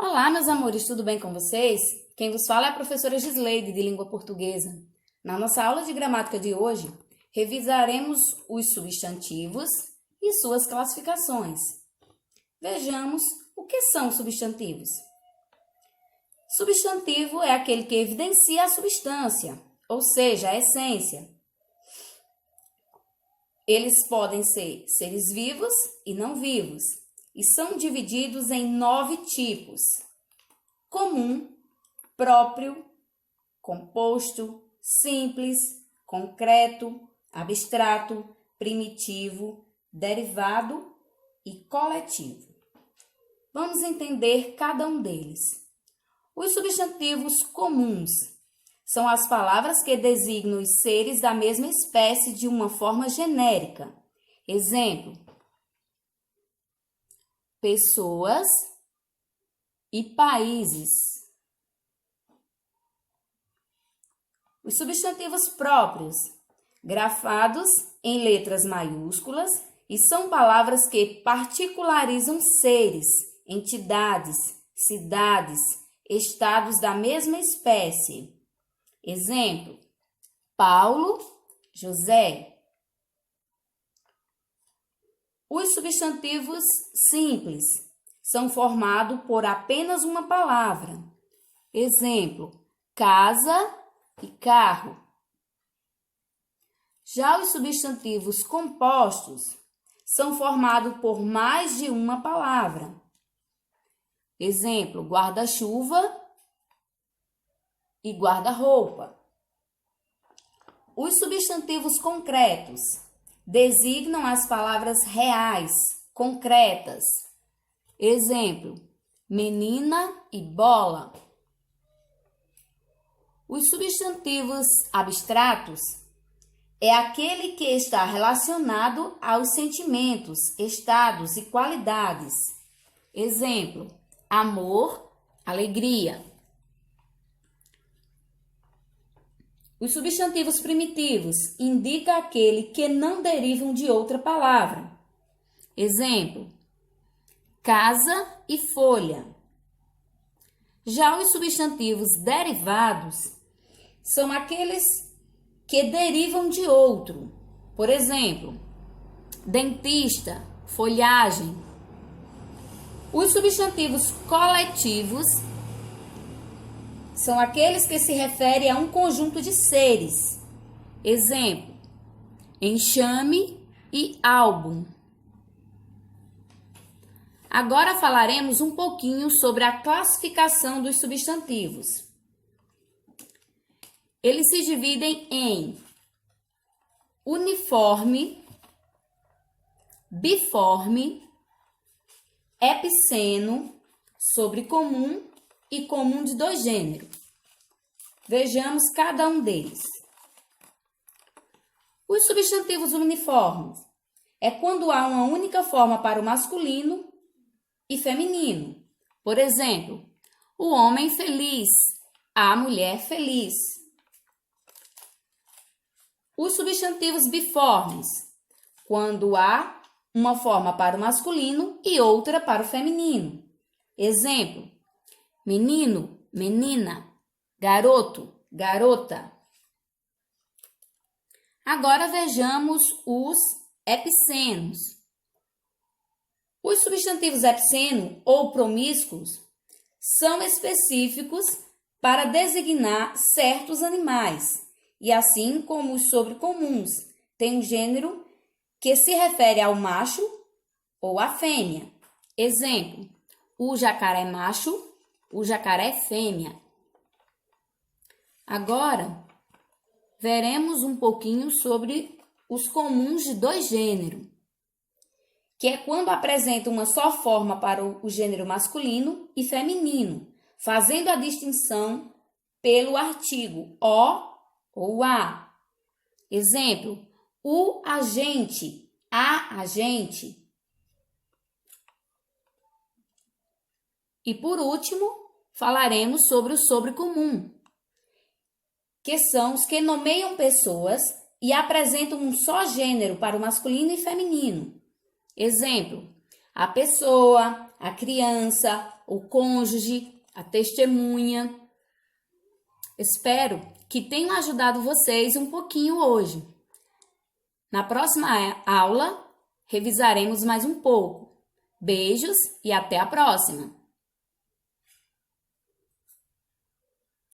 Olá, meus amores, tudo bem com vocês? Quem vos fala é a professora Gisleide, de língua portuguesa. Na nossa aula de gramática de hoje, revisaremos os substantivos e suas classificações. Vejamos o que são substantivos. Substantivo é aquele que evidencia a substância, ou seja, a essência. Eles podem ser seres vivos e não vivos, e são divididos em 9 tipos: comum, próprio, composto, simples, concreto, abstrato, primitivo, derivado e coletivo. Vamos entender cada um deles. Os substantivos comuns são as palavras que designam os seres da mesma espécie de uma forma genérica. Exemplo: pessoas e países. Os substantivos próprios, grafados em letras maiúsculas, e são palavras que particularizam seres, entidades, cidades, estados da mesma espécie. Exemplo: Paulo, José. Os substantivos simples são formados por apenas uma palavra. Exemplo: casa e carro. Já os substantivos compostos são formados por mais de uma palavra. Exemplo: guarda-chuva e guarda-roupa. Os substantivos concretos designam as palavras reais, concretas. Exemplo: menina e bola. Os substantivos abstratos é aquele que está relacionado aos sentimentos, estados e qualidades. Exemplo: amor, alegria. Os substantivos primitivos indicam aquele que não derivam de outra palavra. Exemplo: casa e folha. Já os substantivos derivados são aqueles que derivam de outro. Por exemplo, dentista, folhagem. Os substantivos coletivos são aqueles que se referem a um conjunto de seres. Exemplo: enxame e álbum. Agora falaremos um pouquinho sobre a classificação dos substantivos. Eles se dividem em uniforme, biforme, epiceno, sobrecomum e comum de 2 gêneros. Vejamos cada um deles. Os substantivos uniformes é quando há uma única forma para o masculino e feminino. Por exemplo, o homem feliz, a mulher feliz. Os substantivos biformes, quando há uma forma para o masculino e outra para o feminino. Exemplo: menino, menina, garoto, garota. Agora vejamos os epicenos. Os substantivos epiceno ou promíscuos são específicos para designar certos animais, e assim como os sobrecomuns, tem um gênero que se refere ao macho ou à fêmea. Exemplo: o jacaré macho, o jacaré fêmea. Agora, veremos um pouquinho sobre os comuns de 2 gêneros, que é quando apresenta uma só forma para o gênero masculino e feminino, fazendo a distinção pelo artigo o ou a. Exemplo: o agente, a agente. E por último, falaremos sobre o sobrecomum, que são os que nomeiam pessoas e apresentam um só gênero para o masculino e feminino. Exemplo: a pessoa, a criança, o cônjuge, a testemunha. Espero que tenham ajudado vocês um pouquinho hoje. Na próxima aula, revisaremos mais um pouco. Beijos e até a próxima!